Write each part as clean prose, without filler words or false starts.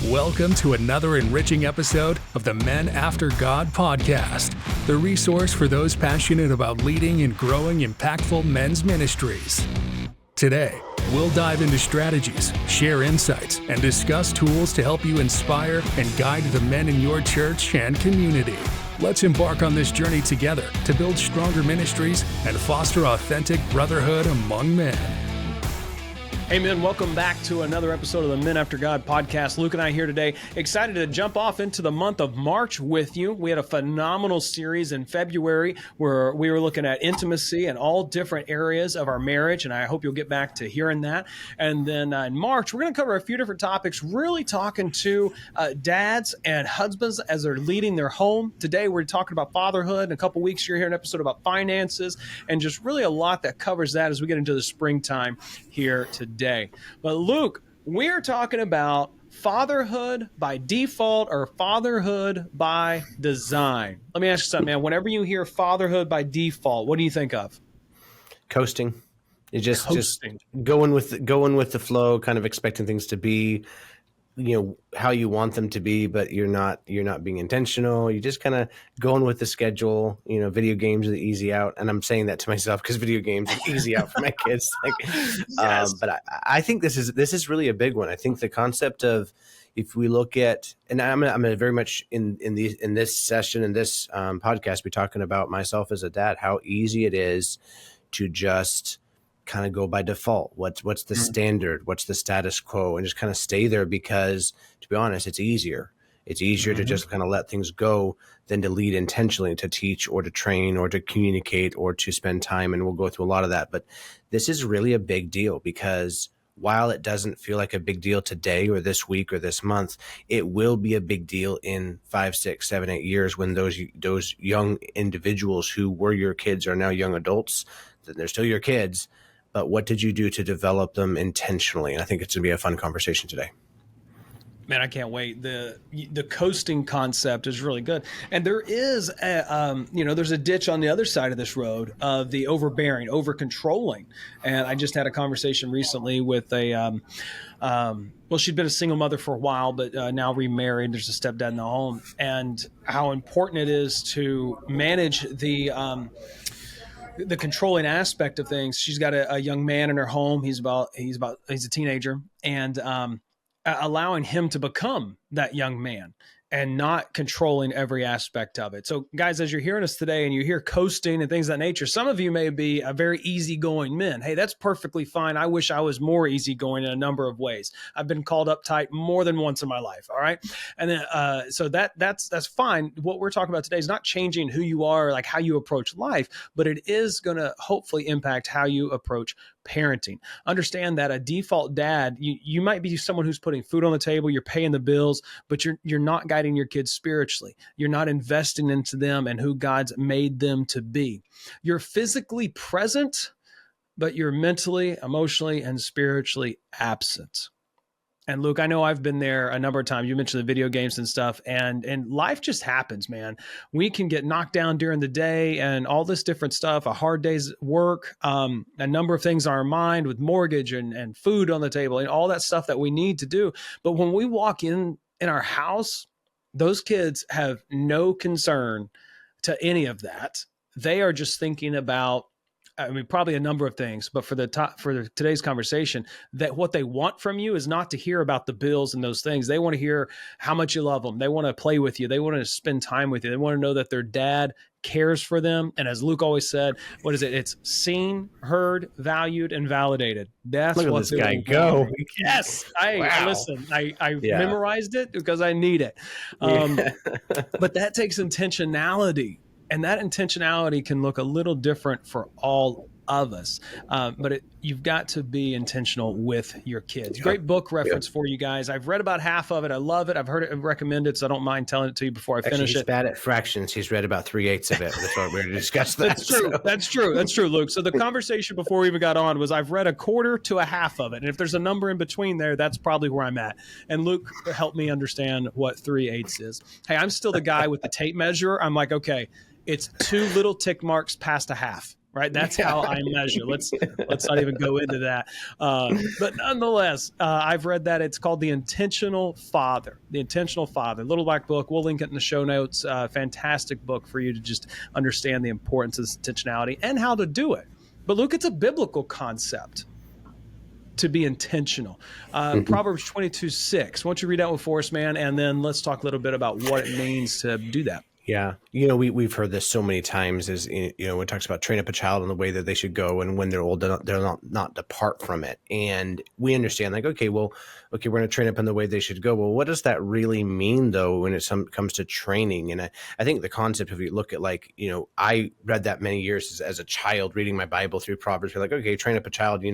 Welcome to another enriching episode of the Men After God podcast, the resource for those passionate about leading and growing impactful men's ministries. Today, we'll dive into strategies, share insights, and discuss tools to help you inspire and guide the men in your church and community. Let's embark on this journey together to build stronger ministries and foster authentic brotherhood among men. Hey men, welcome back to another episode of the Men After God podcast. Luke and I here today, excited to jump off into the month of March with you. We had a phenomenal series in February where we were looking at intimacy and all different areas of our marriage, and I hope you'll get back to hearing that. And then in March, we're going to cover a few different topics, really talking to dads and husbands as they're leading their home. Today, we're talking about fatherhood. In a couple weeks, you're hearing an episode about finances, and just really a lot that covers that as we get into the springtime here today. But Luke, we're talking about fatherhood by default or fatherhood by design. Let me ask you something, man. Whenever you hear fatherhood by default, what do you think of? Coasting. It's just going with the flow, kind of expecting things to be, how you want them to be, but you're not being intentional. You're just kind of going with the schedule. Video games are the easy out, and I'm saying that to myself because video games are easy out for my kids. Yes. But I think this is really a big one. I think the concept of, if we look at, and I'm gonna very much in this session, in this podcast, be talking about myself as a dad, how easy it is to just kind of go by default. What's the standard? What's the status quo? And just kind of stay there because, to be honest, it's easier. It's easier to just kind of let things go than to lead intentionally, to teach or to train or to communicate or to spend time. And we'll go through a lot of that. But this is really a big deal because while it doesn't feel like a big deal today or this week or this month, it will be a big deal in 5, 6, 7, 8 years when those young individuals who were your kids are now young adults. They're still your kids. But what did you do to develop them intentionally? And I think it's going to be a fun conversation today. Man, I can't wait. The coasting concept is really good. And there is, there's a ditch on the other side of this road of the overbearing, over-controlling. And I just had a conversation recently with she'd been a single mother for a while, but now remarried. There's a stepdad in the home. And how important it is to manage the controlling aspect of things. She's got a young man in her home. He's a teenager, and allowing him to become that young man and not controlling every aspect of it. So guys, as you're hearing us today and you hear coasting and things of that nature, some of you may be a very easygoing men. Hey, that's perfectly fine. I wish I was more easygoing in a number of ways. I've been called uptight more than once in my life. All right. And then, so that's fine. What we're talking about today is not changing who you are, like how you approach life, but it is going to hopefully impact how you approach parenting. Understand that a default dad, you might be someone who's putting food on the table, you're paying the bills, but you're not guiding your kids spiritually. You're not investing into them and who God's made them to be. You're physically present, but you're mentally, emotionally, and spiritually absent. And Luke, I know I've been there a number of times. You mentioned the video games and stuff, and life just happens, man. We can get knocked down during the day and all this different stuff, a hard day's work, a number of things on our mind with mortgage and food on the table and all that stuff that we need to do. But when we walk in our house, those kids have no concern to any of that. They are just thinking about, probably a number of things, but for today's conversation, that what they want from you is not to hear about the bills and those things. They want to hear how much you love them. They want to play with you. They want to spend time with you. They want to know that their dad cares for them. And as Luke always said, what is it? It's seen, heard, valued, and validated. That's Look what at this guy go. Yes. Listen, I Yeah. memorized it because I need it. But that takes intentionality. And that intentionality can look a little different for all of us. But you've got to be intentional with your kids. Great book reference for you guys. I've read about half of it. I love it. I've heard it recommended, so I don't mind telling it to you before I finish he's it. Bad at fractions. He's read about 3/8 of it before we discussed that. That's true. So. That's true, Luke. So the conversation before we even got on was I've read a quarter to a half of it. And if there's a number in between there, that's probably where I'm at. And Luke helped me understand what 3/8 is. Hey, I'm still the guy with the tape measure. I'm like, okay, it's 2 little tick marks past a half. right? That's how I measure. Let's not even go into that. But nonetheless, I've read that. It's called The Intentional Father. The Intentional Father, little black book. We'll link it in the show notes. Fantastic book for you to just understand the importance of this intentionality and how to do it. But Luke, it's a biblical concept to be intentional. Proverbs 22:6. Why don't you read that one for us, man? And then let's talk a little bit about what it means to do that. Yeah. We've heard this so many times when it talks about train up a child in the way that they should go. And when they're old, they'll not depart from it. And we understand we're going to train up in the way they should go. Well, what does that really mean though, when it comes to training? And I think the concept, if you look at I read that many years as a child, reading my Bible through Proverbs, we're okay, train up a child,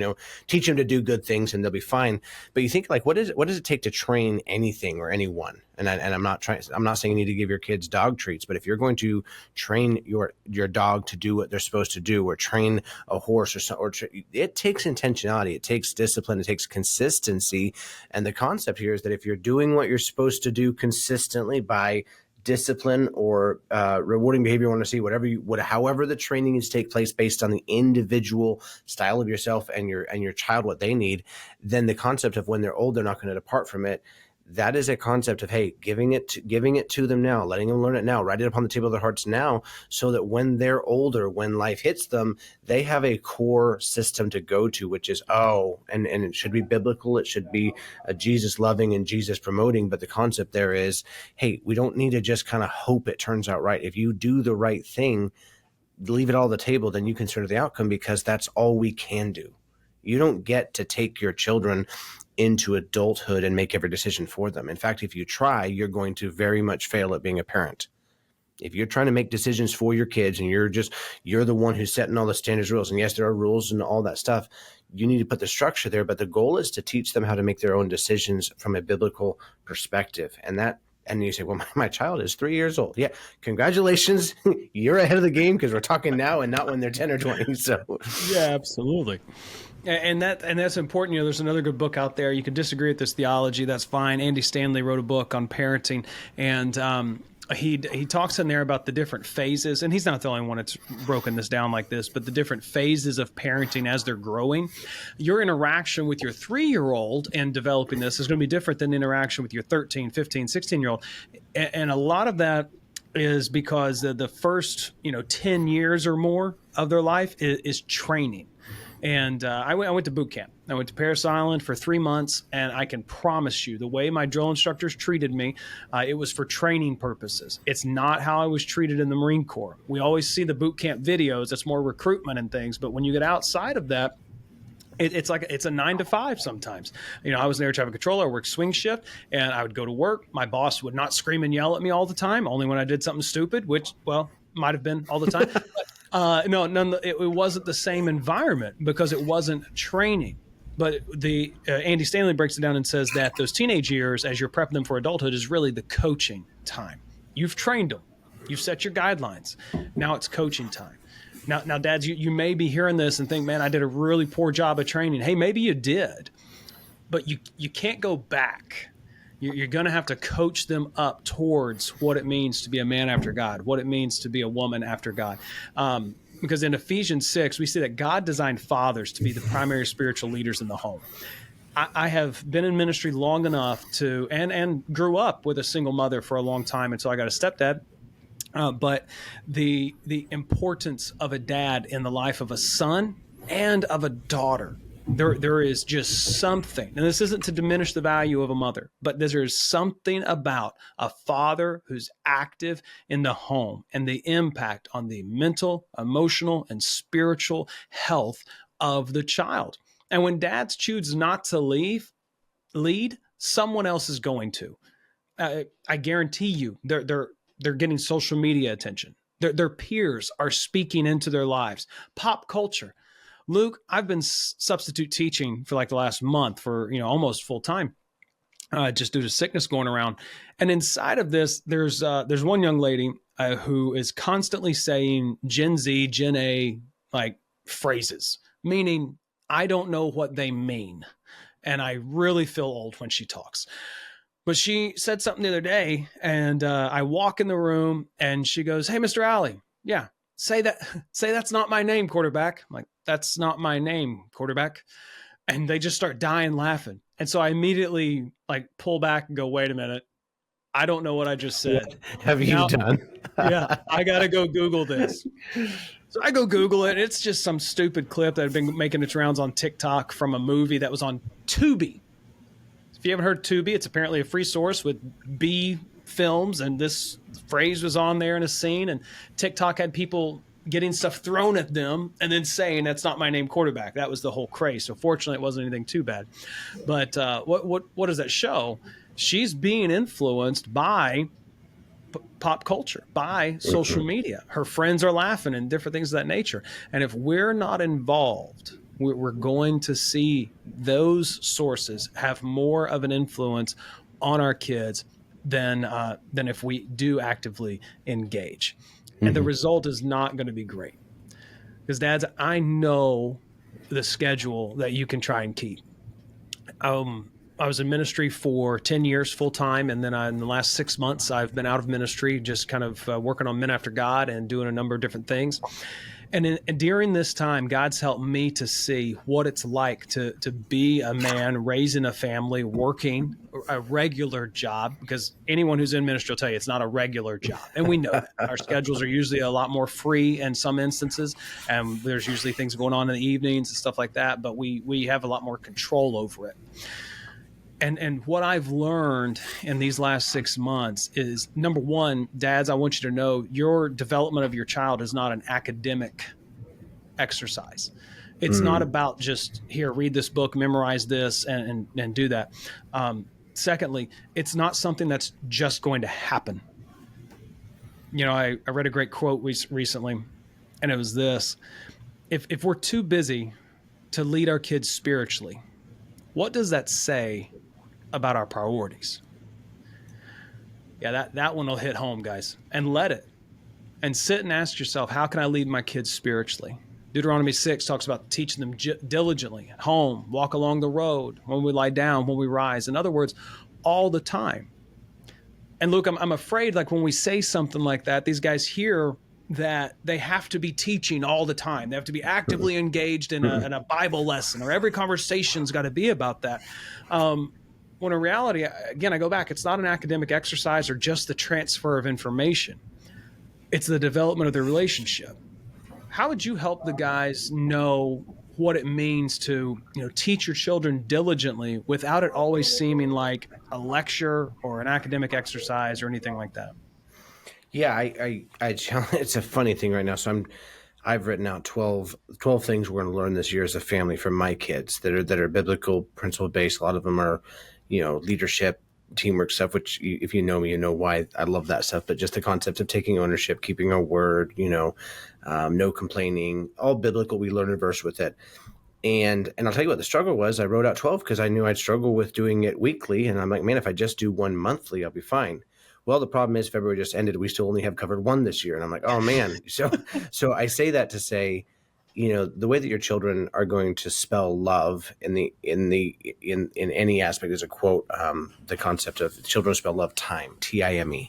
teach them to do good things and they'll be fine. But you think what does it take to train anything or anyone? And I'm not saying you need to give your kids dog treats, but if you're going to train your dog to do what they're supposed to do, or train a horse it takes intentionality, it takes discipline, it takes consistency. And the concept here is that if you're doing what you're supposed to do consistently by discipline or rewarding behavior, you want to see however the training needs to take place based on the individual style of yourself and your child, what they need, then the concept of when they're old, they're not going to depart from it. That is a concept of, hey, giving it to them now, letting them learn it now, write it up on the table of their hearts now, so that when they're older, when life hits them, they have a core system to go to, which is, and it should be biblical. It should be Jesus loving and Jesus promoting. But the concept there is, hey, we don't need to just kind of hope it turns out right. If you do the right thing, leave it all on the table, then you consider the outcome, because that's all we can do. You don't get to take your children into adulthood and make every decision for them. In fact, if you try, you're going to very much fail at being a parent. If you're trying to make decisions for your kids and you're the one who's setting all the standards, rules, and yes, there are rules and all that stuff, you need to put the structure there. But the goal is to teach them how to make their own decisions from a biblical perspective. And you say, well, my child is 3 years old. Yeah, congratulations. You're ahead of the game, because we're talking now and not when they're 10 or 20. So yeah, absolutely. And that's important. There's another good book out there. You can disagree with this theology. That's fine. Andy Stanley wrote a book on parenting, and he talks in there about the different phases. And he's not the only one that's broken this down like this, but the different phases of parenting as they're growing. Your interaction with your 3-year-old and developing this is going to be different than interaction with your 13, 15, 16-year-old. And a lot of that is because the first 10 years or more of their life is training. And I went to boot camp. I went to Parris Island for 3 months, and I can promise you, the way my drill instructors treated me, it was for training purposes. It's not how I was treated in the Marine Corps. We always see the boot camp videos. It's more recruitment and things. But when you get outside of that, it's like it's a 9 to 5 sometimes. I was an air traffic controller. I worked swing shift, and I would go to work. My boss would not scream and yell at me all the time, only when I did something stupid, which, well, might have been all the time. It wasn't the same environment because it wasn't training. But Andy Stanley breaks it down and says that those teenage years, as you're prepping them for adulthood, is really the coaching time. You've trained them. You've set your guidelines. Now it's coaching time. Now, dads, you may be hearing this and think, man, I did a really poor job of training. Hey, maybe you did, but you can't go back. You're going to have to coach them up towards what it means to be a man after God, what it means to be a woman after God. Because in Ephesians 6, we see that God designed fathers to be the primary spiritual leaders in the home. I have been in ministry long enough to, and grew up with a single mother for a long time until I got a stepdad. But the importance of a dad in the life of a son and of a daughter, there is just something, and this isn't to diminish the value of a mother, but there is something about a father who's active in the home and the impact on the mental, emotional, and spiritual health of the child. And when dads choose not to lead, someone else is going to. I guarantee you, they're getting social media attention. Their peers are speaking into their lives. Pop culture. Luke, I've been substitute teaching for like the last month for, almost full time, just due to sickness going around. And inside of this, there's one young lady who is constantly saying Gen Z, Gen A, like phrases, meaning I don't know what they mean. And I really feel old when she talks. But she said something the other day, and I walk in the room, and she goes, "Hey, Mr. Alley." Yeah. say that's not my name, quarterback. I'm like, that's not my name, quarterback. And they just start dying laughing. And so I immediately like pull back and go, wait a minute. I don't know what I just said. What have you done? Yeah, I got to go Google this. So I go Google it. It's just some stupid clip that had been making its rounds on TikTok from a movie that was on Tubi. If you haven't heard Tubi, it's apparently a free source with B films, and this phrase was on there in a scene, and TikTok had people getting stuff thrown at them and then saying, that's not my name, quarterback. That was the whole craze. So fortunately, it wasn't anything too bad. But what does that show? She's being influenced by pop culture, by social media. Her friends are laughing and different things of that nature. And if we're not involved, we're going to see those sources have more of an influence on our kids than if we do actively engage. And the result is not going to be great. Because dads, I know the schedule that you can try and keep. I was in ministry for 10 years full time. And then in the last 6 months, I've been out of ministry, just kind of working on Men After God and doing a number of different things. And during this time, God's helped me to see what it's like to be a man, raising a family, working a regular job, because anyone who's in ministry will tell you it's not a regular job. And we know that. Our schedules are usually a lot more free in some instances. And there's usually things going on in the evenings and stuff like that. But we have a lot more control over it. And what I've learned in these last 6 months is, number one, dads, I want you to know your development of your child is not an academic exercise. It's not about just, here, read this book, memorize this, and do that. Secondly, it's not something that's just going to happen. You know, I read a great quote recently, and it was this. If we're too busy to lead our kids spiritually, what does that say about our priorities? Yeah, that one will hit home, guys. And let it. And sit and ask yourself, how can I lead my kids spiritually? Deuteronomy 6 talks about teaching them diligently at home, walk along the road, when we lie down, when we rise. In other words, all the time. And Luke, I'm afraid, like when we say something like that, these guys hear that they have to be teaching all the time. They have to be actively engaged in a Bible lesson, or every conversation's got to be about that. When in reality, again, I go back, it's not an academic exercise or just the transfer of information. It's the development of the relationship. How would you help the guys know what it means to, teach your children diligently without it always seeming like a lecture or an academic exercise or anything like that? Yeah, it's a funny thing right now. So I've written out 12 things we're going to learn this year as a family from my kids that are biblical principle based. A lot of them are, leadership, teamwork stuff, which if you know me, you know why I love that stuff. But just the concept of taking ownership, keeping our word, no complaining, all biblical. We learn a verse with it. And I'll tell you what the struggle was. I wrote out 12 because I knew I'd struggle with doing it weekly. And I'm like, man, if I just do one monthly, I'll be fine. Well, the problem is February just ended. We still only have covered one this year. And I'm like, oh man. So I say that to say, the way that your children are going to spell love in any aspect, there's a quote, the concept of children spell love time, Time.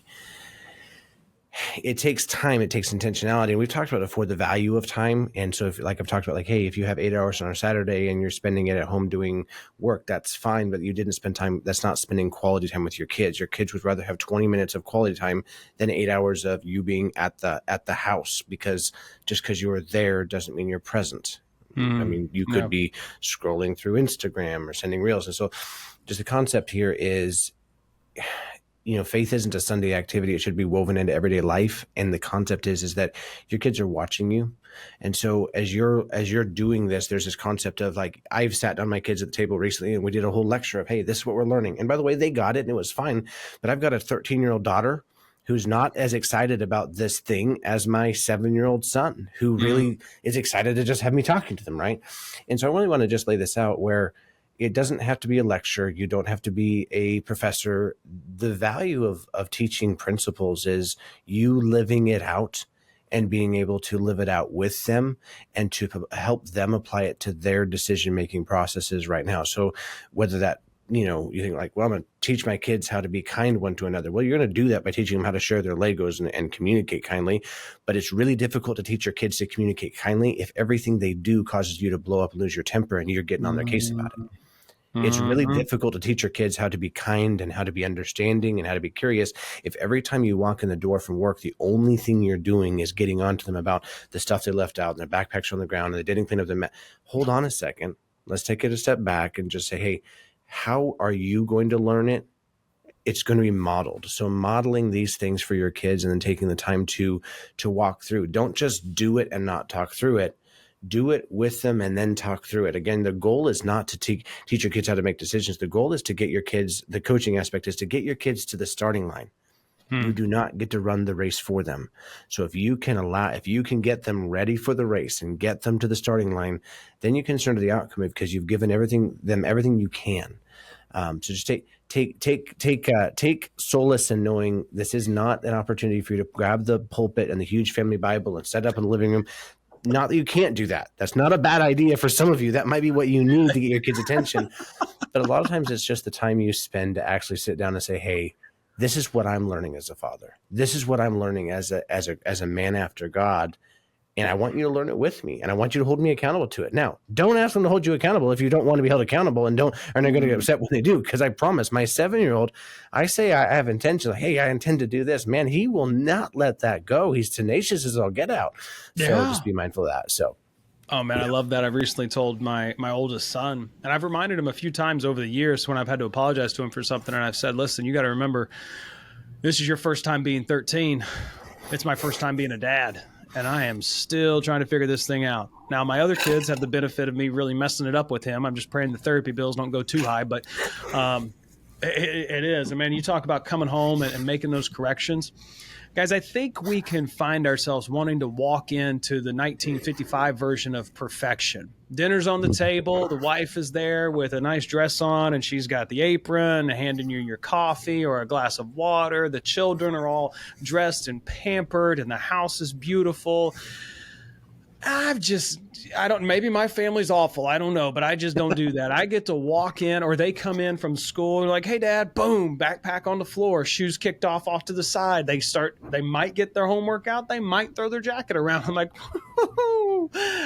It takes time. It takes intentionality. And we've talked about before the value of time. And so I've talked about hey, if you have 8 hours on a Saturday and you're spending it at home doing work, that's fine. But you didn't spend time. That's not spending quality time with your kids. Your kids would rather have 20 minutes of quality time than 8 hours of you being at the house, because just because you are there doesn't mean you're present. I mean, you could be scrolling through Instagram or sending reels. And so just the concept here is, faith isn't a Sunday activity. It should be woven into everyday life. And the concept is that your kids are watching you. And so as you're doing this, there's this concept of like, I've sat down my kids at the table recently and we did a whole lecture of, hey, this is what we're learning. And by the way, they got it and it was fine. But I've got a 13-year-old daughter who's not as excited about this thing as my 7-year-old son, who really is excited to just have me talking to them. Right. And so I really want to just lay this out where it doesn't have to be a lecture. You don't have to be a professor. The value of teaching principles is you living it out and being able to live it out with them and to help them apply it to their decision-making processes right now. So whether that you think like, well, I'm going to teach my kids how to be kind one to another. Well, you're going to do that by teaching them how to share their Legos and communicate kindly. But it's really difficult to teach your kids to communicate kindly if everything they do causes you to blow up and lose your temper and you're getting on their case about it. It's really difficult to teach your kids how to be kind and how to be understanding and how to be curious if every time you walk in the door from work, the only thing you're doing is getting on to them about the stuff they left out and their backpacks are on the ground and they didn't clean up their Hold on a second. Let's take it a step back and just say, hey, how are you going to learn it? It's going to be modeled. So modeling these things for your kids and then taking the time to walk through. Don't just do it and not talk through it. Do it with them and then talk through it. Again, the goal is not to teach your kids how to make decisions. The goal is to get your kids, the coaching aspect is to get your kids to the starting line. You do not get to run the race for them. So if you can get them ready for the race and get them to the starting line, then you can turn to the outcome because you've given them everything you can. So just take solace in knowing this is not an opportunity for you to grab the pulpit and the huge family Bible and set up in the living room. Not that you can't do that. That's not a bad idea for some of you. That might be what you need to get your kids' attention. But a lot of times it's just the time you spend to actually sit down and say, hey, this is what I'm learning as a father. This is what I'm learning as a man after God. And I want you to learn it with me. And I want you to hold me accountable to it. Now, don't ask them to hold you accountable if you don't want to be held accountable and are not going to get upset when they do. Because I promise my 7-year-old, I say I have intention. Hey, I intend to do this. Man, he will not let that go. He's tenacious as all get out. So just be mindful of that. So. Oh man, I love that. I've recently told my oldest son, and I've reminded him a few times over the years when I've had to apologize to him for something. And I've said, listen, you got to remember, this is your first time being 13. It's my first time being a dad. And I am still trying to figure this thing out. Now, my other kids have the benefit of me really messing it up with him. I'm just praying the therapy bills don't go too high, but it is. I mean, you talk about coming home and making those corrections. Guys, I think we can find ourselves wanting to walk into the 1955 version of perfection. Dinner's on the table. The wife is there with a nice dress on, and she's got the apron, handing you your coffee or a glass of water. The children are all dressed and pampered, and the house is beautiful. Maybe my family's awful. I don't know, but I just don't do that. I get to walk in, or they come in from school and like, hey dad, boom, backpack on the floor, shoes kicked off to the side. They might get their homework out. They might throw their jacket around. I'm like,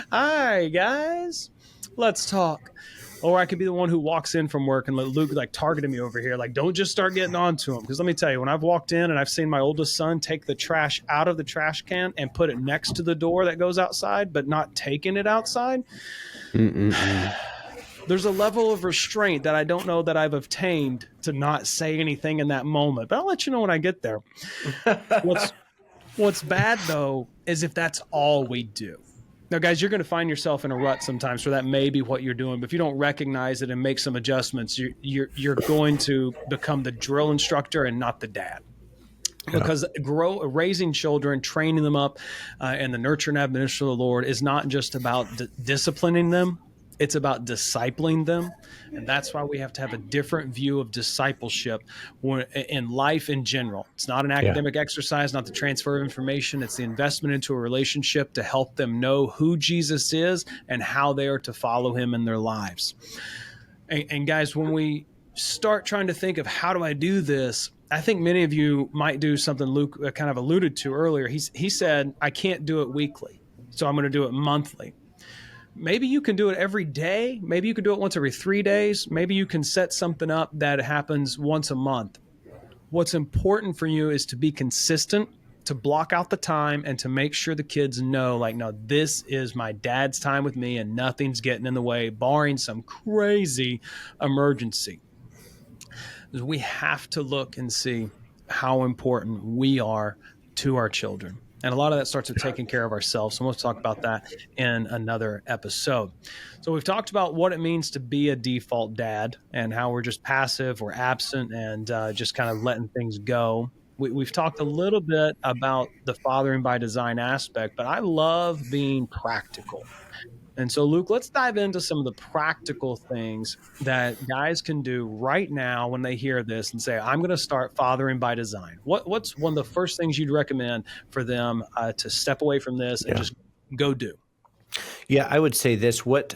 hi guys, let's talk. Or I could be the one who walks in from work and Luke like targeted me over here. Like, don't just start getting on to him. Because let me tell you, when I've walked in and I've seen my oldest son take the trash out of the trash can and put it next to the door that goes outside, but not taking it outside, there's a level of restraint that I don't know that I've obtained to not say anything in that moment. But I'll let you know when I get there. What's bad, though, is if that's all we do. Now, guys, you're going to find yourself in a rut sometimes, so that may be what you're doing. But if you don't recognize it and make some adjustments, you're going to become the drill instructor and not the dad. Because raising children, training them up, and the nurture and admonition of the Lord is not just about disciplining them. It's about discipling them. And that's why we have to have a different view of discipleship in life in general. It's not an academic exercise, not the transfer of information. It's the investment into a relationship to help them know who Jesus is and how they are to follow him in their lives. And guys, when we start trying to think of how do I do this, I think many of you might do something Luke kind of alluded to earlier. He said, I can't do it weekly, so I'm going to do it monthly. Maybe you can do it every day. Maybe you can do it once every 3 days. Maybe you can set something up that happens once a month. What's important for you is to be consistent, to block out the time, and to make sure the kids know, like, no, this is my dad's time with me and nothing's getting in the way, barring some crazy emergency. We have to look and see how important we are to our children. And a lot of that starts with taking care of ourselves. So we'll talk about that in another episode. So we've talked about what it means to be a default dad and how we're just passive or absent and just kind of letting things go. We've talked a little bit about the fathering by design aspect, but I love being practical. And so, Luke, let's dive into some of the practical things that guys can do right now when they hear this and say, I'm going to start fathering by design. What's one of the first things you'd recommend for them to step away from this and just go do? Yeah, I would say this. What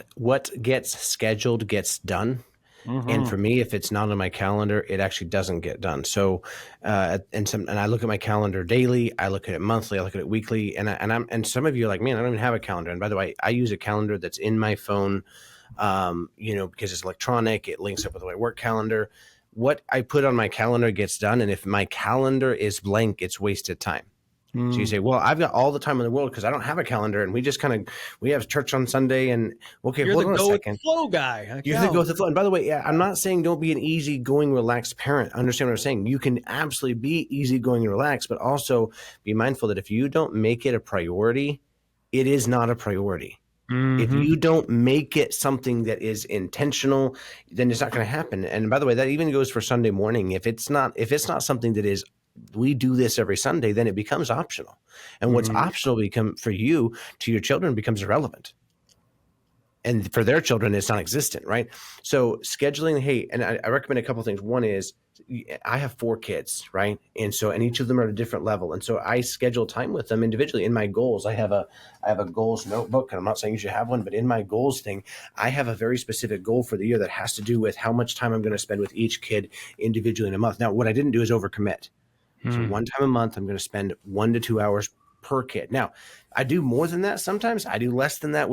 gets scheduled gets done. And for me, if it's not on my calendar, it actually doesn't get done. So, and I look at my calendar daily. I look at it monthly. I look at it weekly. And some of you are like, man, I don't even have a calendar. And by the way, I use a calendar that's in my phone, because it's electronic. It links up with my work calendar. What I put on my calendar gets done. And if my calendar is blank, it's wasted time. So you say, well, I've got all the time in the world because I don't have a calendar, and we have church on Sunday, and okay, You're hold the on a go with second. the flow guy. You're the go with the flow. And by the way, I'm not saying don't be an easygoing, relaxed parent. Understand what I'm saying? You can absolutely be easygoing and relaxed, but also be mindful that if you don't make it a priority, it is not a priority. If you don't make it something that is intentional, then it's not going to happen. And by the way, that even goes for Sunday morning. If it's not something that is, we do this every Sunday, then it becomes optional. And what's optional become for you to your children becomes irrelevant. And for their children, it's non-existent, right? So scheduling, hey, and I recommend a couple of things. One is I have 4 kids, right? And each of them are at a different level. And so I schedule time with them individually in my goals. I have a goals notebook, and I'm not saying you should have one, but in my goals thing, I have a very specific goal for the year that has to do with how much time I'm going to spend with each kid individually in a month. Now, what I didn't do is overcommit. So one time a month, I'm going to spend 1 to 2 hours per kid. Now, I do more than that sometimes. I do less than that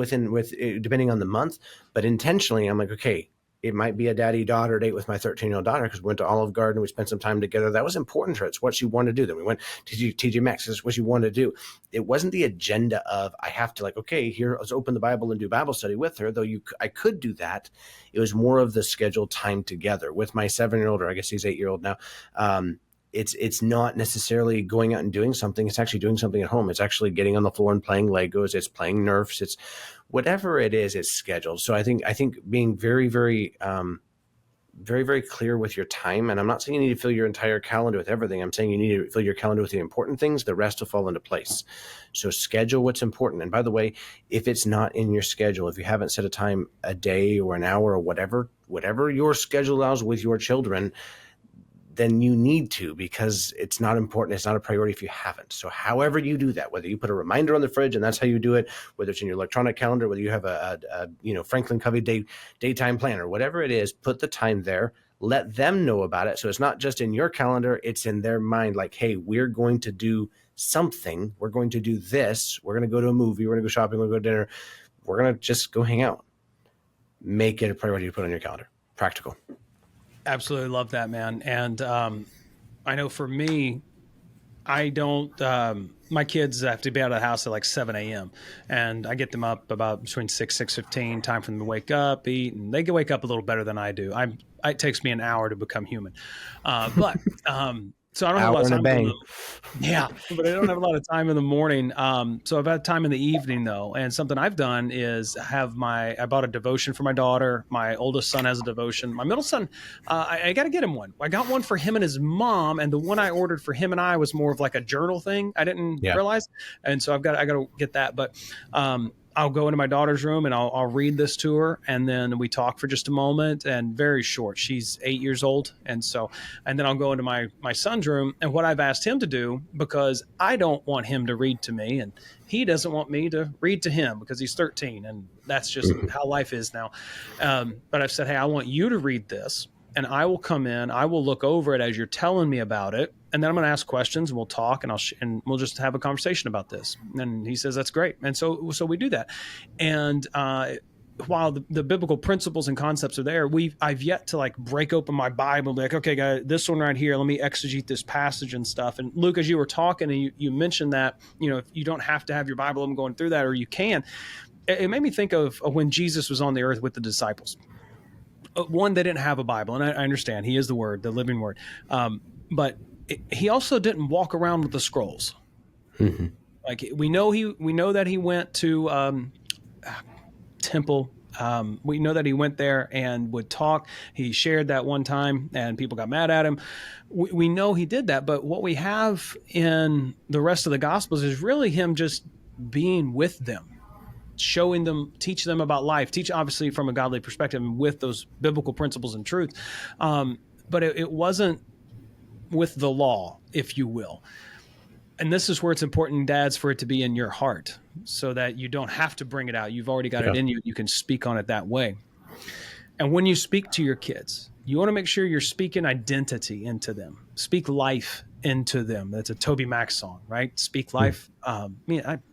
depending on the month. But intentionally, I'm like, okay, it might be a daddy-daughter date with my 13-year-old daughter because we went to Olive Garden. We spent some time together. That was important to her. It's what she wanted to do. Then we went to TJ Maxx. It's what she wanted to do. It wasn't the agenda of I have to here, let's open the Bible and do Bible study with her, though I could do that. It was more of the scheduled time together with my 7-year-old, or I guess he's 8-year-old now. It's not necessarily going out and doing something. It's actually doing something at home. It's actually getting on the floor and playing Legos. It's playing Nerfs. It's whatever it is, it's scheduled. So I think being very, very, very, very clear with your time. And I'm not saying you need to fill your entire calendar with everything. I'm saying you need to fill your calendar with the important things. The rest will fall into place. So schedule what's important. And by the way, if it's not in your schedule, if you haven't set a time, a day or an hour or whatever your schedule allows with your children, then you need to, because it's not important. It's not a priority if you haven't. So however you do that, whether you put a reminder on the fridge and that's how you do it, whether it's in your electronic calendar, whether you have a Franklin Covey daytime planner, whatever it is, put the time there, let them know about it. So it's not just in your calendar, it's in their mind. Like, hey, we're going to do something. We're going to do this. We're going to go to a movie. We're going to go shopping. We're going to go to dinner. We're going to just go hang out. Make it a priority to put on your calendar. Practical. Absolutely love that, man. And I know for me, I don't, my kids have to be out of the house at like 7 a.m. And I get them up about between 6:15, time for them to wake up, eat, and they can wake up a little better than I do. It takes me an hour to become human. So I don't have a lot of time. But I don't have a lot of time in the morning. So I've had time in the evening though. And something I've done is I bought a devotion for my daughter. My oldest son has a devotion. My middle son, I got to get him one. I got one for him and his mom. And the one I ordered for him and I was more of like a journal thing. I didn't realize. And so I got to get that. But, I'll go into my daughter's room and I'll read this to her, and then we talk for just a moment, and very short. She's 8 years old. And then I'll go into my son's room, and what I've asked him to do, because I don't want him to read to me and he doesn't want me to read to him because he's 13, and that's just how life is now. But I've said, hey, I want you to read this, and I will come in, I will look over it as you're telling me about it. And then I'm going to ask questions, and we'll talk, and we'll just have a conversation about this. And he says, that's great. And so we do that. And while the biblical principles and concepts are there, I've yet to like break open my Bible and be like, okay, guys, this one right here, let me exegete this passage and stuff. And Luke, as you were talking and you mentioned that, if you don't have to have your Bible, I'm going through that, or you can, it made me think of when Jesus was on the earth with the disciples. One, they didn't have a Bible, and I understand he is the Word, the living Word. But he also didn't walk around with the scrolls. Mm-hmm. Like we know that he went to temple. We know that he went there and would talk. He shared that one time, and people got mad at him. We know he did that, but what we have in the rest of the Gospels is really him just being with them, showing them, teach them about life, teach obviously from a godly perspective with those biblical principles and truths. But it wasn't with the law, if you will. And this is where it's important, dads, for it to be in your heart so that you don't have to bring it out. You've already got it in you. You can speak on it that way. And when you speak to your kids, you want to make sure you're speaking identity into them. Speak life into them. That's a Toby Mac song, right? Speak life. I'm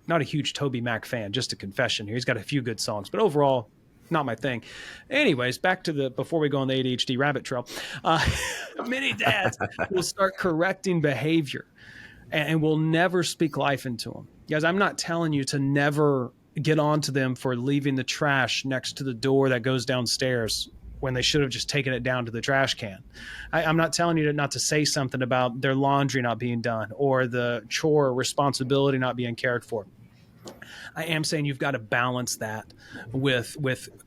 not a huge Toby Mac fan, just a confession here. He's got a few good songs, but overall, not my thing. Anyways, back to before we go on the ADHD rabbit trail, many dads will start correcting behavior and will never speak life into them. Guys, I'm not telling you to never get onto them for leaving the trash next to the door that goes downstairs when they should have just taken it down to the trash can. I'm not telling you not to say something about their laundry not being done or the chore responsibility not being cared for. I am saying you've got to balance that with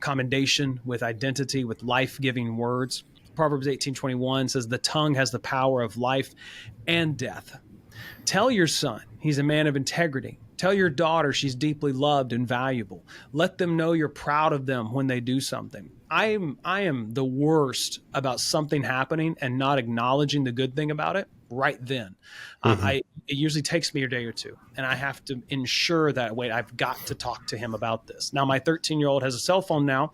commendation, with identity, with life-giving words. Proverbs 18:21 says, the tongue has the power of life and death. Tell your son he's a man of integrity. Tell your daughter she's deeply loved and valuable. Let them know you're proud of them when they do something. I am the worst about something happening and not acknowledging the good thing about it right then. It usually takes me a day or two, and I have to ensure that, wait, I've got to talk to him about this. Now, my 13-year-old has a cell phone now,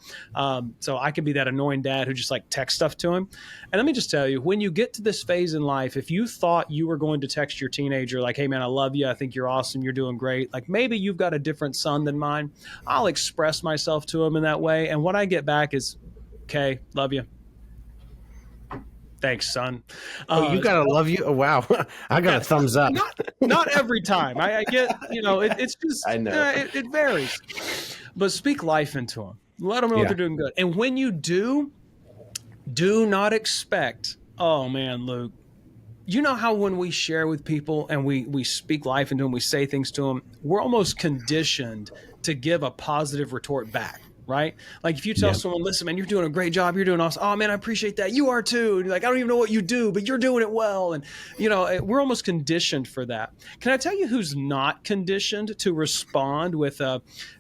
so I could be that annoying dad who just like texts stuff to him. And let me just tell you, when you get to this phase in life, if you thought you were going to text your teenager like, hey, man, I love you. I think you're awesome. You're doing great. Like maybe you've got a different son than mine. I'll express myself to him in that way. And what I get back is, okay, love you. Thanks, son. You gotta love you. Oh, wow. I got a thumbs up. Not every time. I get, it's just, I know. It varies. But speak life into them. Let them know what they're doing good. And when you do not expect, oh man, Luke, you know how when we share with people and we speak life into them, we say things to them, we're almost conditioned to give a positive retort back. Right? Like if you tell someone, listen, man, you're doing a great job. You're doing awesome. Oh man, I appreciate that. You are too. And you're like, I don't even know what you do, but you're doing it well. And we're almost conditioned for that. Can I tell you who's not conditioned to respond with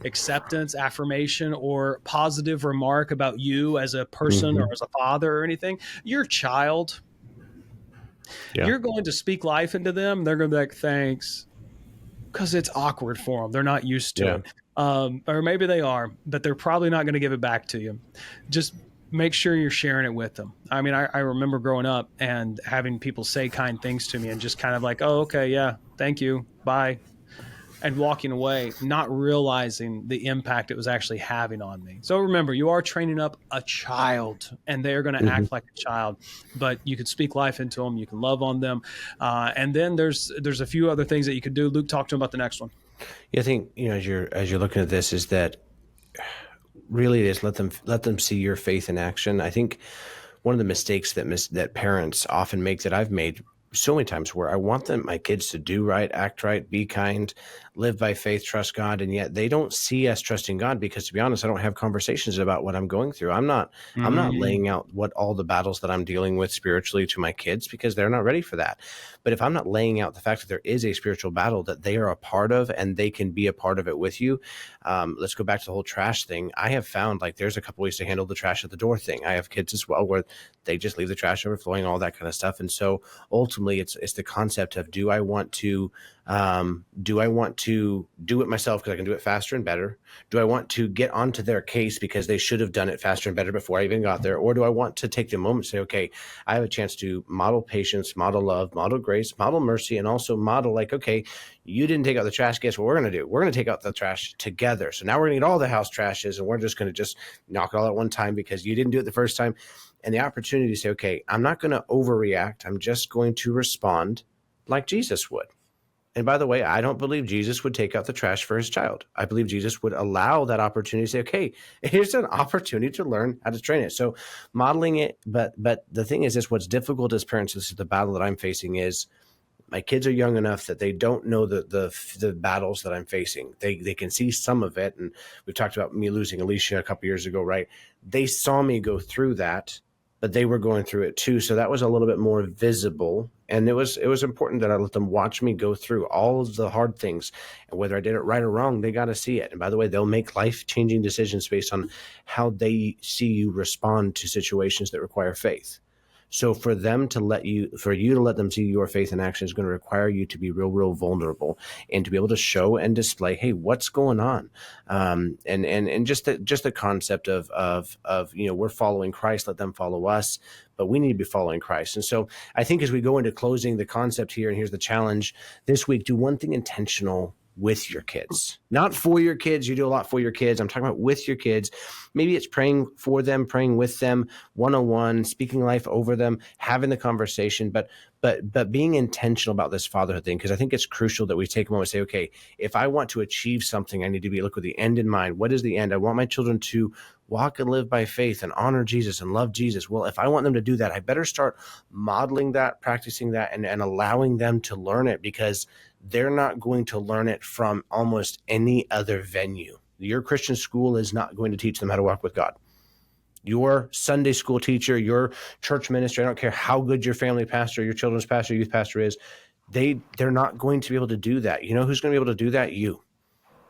acceptance, affirmation, or positive remark about you as a person or as a father or anything? Your child. Yeah. You're going to speak life into them. They're going to be like, thanks. Because it's awkward for them. They're not used to it. Or maybe they are, but they're probably not going to give it back to you. Just make sure you're sharing it with them. I mean, I remember growing up and having people say kind things to me and just kind of like, oh, okay, yeah, thank you, bye. And walking away, not realizing the impact it was actually having on me. So remember, you are training up a child and they're going to act like a child, but you could speak life into them. You can love on them. And then there's a few other things that you could do. Luke, talk to them about the next one. Yeah, I think, as you're looking at this, is that really is let them see your faith in action. I think one of the mistakes that parents often make, that I've made so many times, where I want my kids to do right, act right, be kind, live by faith, trust God, and yet they don't see us trusting God because, to be honest, I don't have conversations about what I'm going through. I'm not laying out what all the battles that I'm dealing with spiritually to my kids because they're not ready for that. But if I'm not laying out the fact that there is a spiritual battle that they are a part of and they can be a part of it with you, let's go back to the whole trash thing. I have found there's a couple ways to handle the trash at the door thing. I have kids as well where they just leave the trash overflowing, all that kind of stuff. And so ultimately it's the concept of, do I want to do it myself because I can do it faster and better? Do I want to get onto their case because they should have done it faster and better before I even got there? Or do I want to take the moment and say, okay, I have a chance to model patience, model love, model grace, model mercy, and also model okay, you didn't take out the trash. Guess what we're going to do? We're going to take out the trash together. So now we're going to get all the house trashes and we're just going to just knock it all at one time because you didn't do it the first time. And the opportunity to say, okay, I'm not going to overreact. I'm just going to respond like Jesus would. And by the way, I don't believe Jesus would take out the trash for his child. I believe Jesus would allow that opportunity to say, okay, here's an opportunity to learn how to train it. So modeling it. But the thing is this, what's difficult as parents, this is the battle that I'm facing, is my kids are young enough that they don't know the battles that I'm facing. They can see some of it. And we've talked about me losing Alicia a couple years ago, right? They saw me go through that, but they were going through it too. So that was a little bit more visible. And it was important that I let them watch me go through all of the hard things. And whether I did it right or wrong, they got to see it. And by the way, they'll make life-changing decisions based on how they see you respond to situations that require faith. So for you to let them see your faith in action is going to require you to be real vulnerable and to be able to show and display, hey, what's going on? And just the concept of we're following Christ, let them follow us, but we need to be following Christ. And so I think as we go into closing the concept here, and here's the challenge this week, do one thing intentional with your kids, not for your kids. You do a lot for your kids. I'm talking about with your kids. Maybe it's praying for them, praying with them, one-on-one, speaking life over them, having the conversation, but being intentional about this fatherhood thing, because I think it's crucial that we take a moment and say, okay, if I want to achieve something, I need to look with the end in mind. What is the end? I want my children to walk and live by faith and honor Jesus and love Jesus. Well, if I want them to do that, I better start modeling that, practicing that, and allowing them to learn it, because they're not going to learn it from almost any other venue. Your Christian school is not going to teach them how to walk with God. Your Sunday school teacher, your church ministry, I don't care how good your family pastor, your children's pastor, youth pastor is, they're not going to be able to do that. You know who's going to be able to do that? You.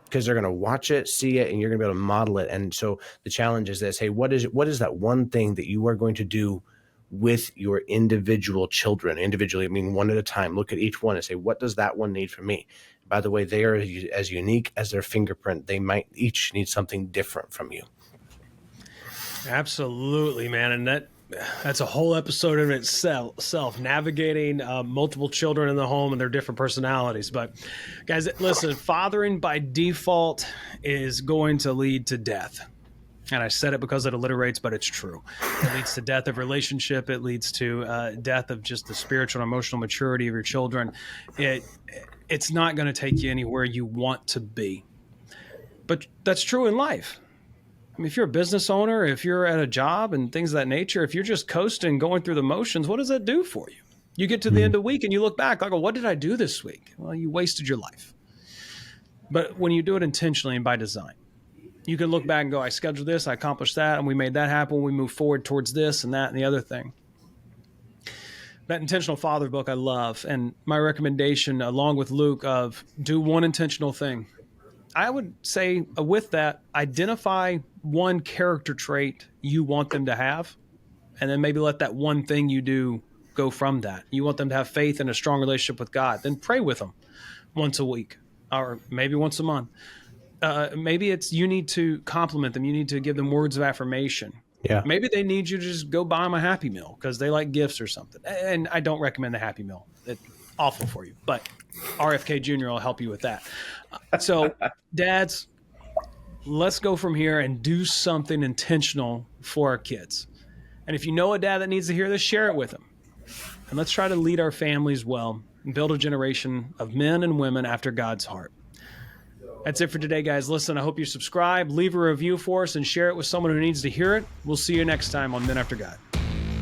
Because they're going to watch it, see it, and you're going to be able to model it. And so the challenge is this: hey, what is that one thing that you are going to do with your individual children? Individually, I mean one at a time. Look at each one and say, what does that one need from me? By the way, they are as unique as their fingerprint. They might each need something different from you. Absolutely, man. And that's a whole episode in itself, navigating multiple children in the home and their different personalities. But guys, listen, fathering by default is going to lead to death. And I said it because it alliterates, but it's true. It leads to death of relationship. It leads to death of just the spiritual and emotional maturity of your children. It's not going to take you anywhere you want to be. But that's true in life. I mean, if you're a business owner, if you're at a job and things of that nature, if you're just coasting, going through the motions, what does that do for you? You get to the end of the week and you look back, like, what did I do this week? Well, you wasted your life. But when you do it intentionally and by design, you can look back and go, I scheduled this, I accomplished that, and we made that happen. We moved forward towards this and that and the other thing. That Intentional Father book I love. And my recommendation, along with Luke, of do one intentional thing. I would say with that, identify one character trait you want them to have, and then maybe let that one thing you do go from that. You want them to have faith and a strong relationship with God. Then pray with them once a week or maybe once a month. Maybe it's you need to compliment them. You need to give them words of affirmation. Yeah. Maybe they need you to just go buy them a Happy Meal because they like gifts or something. And I don't recommend the Happy Meal. It's awful for you. But RFK Jr. will help you with that. So, dads, let's go from here and do something intentional for our kids. And if you know a dad that needs to hear this, share it with them. And let's try to lead our families well and build a generation of men and women after God's heart. That's it for today, guys. Listen, I hope you subscribe, leave a review for us, and share it with someone who needs to hear it. We'll see you next time on Men After God.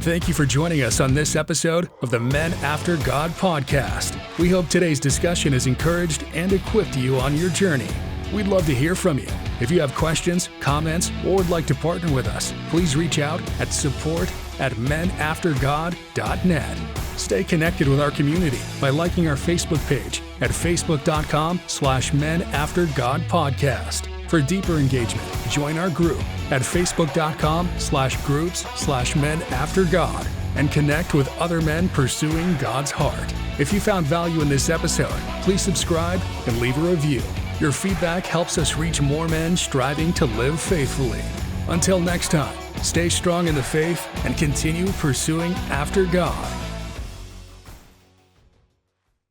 Thank you for joining us on this episode of the Men After God podcast. We hope today's discussion has encouraged and equipped you on your journey. We'd love to hear from you. If you have questions, comments, or would like to partner with us, please reach out at support@menaftergod.net. Stay connected with our community by liking our Facebook page at facebook.com/menaftergodpodcast. For deeper engagement, join our group at facebook.com/groups/menaftergod and connect with other men pursuing God's heart. If you found value in this episode, please subscribe and leave a review. Your feedback helps us reach more men striving to live faithfully. Until next time, stay strong in the faith and continue pursuing after God.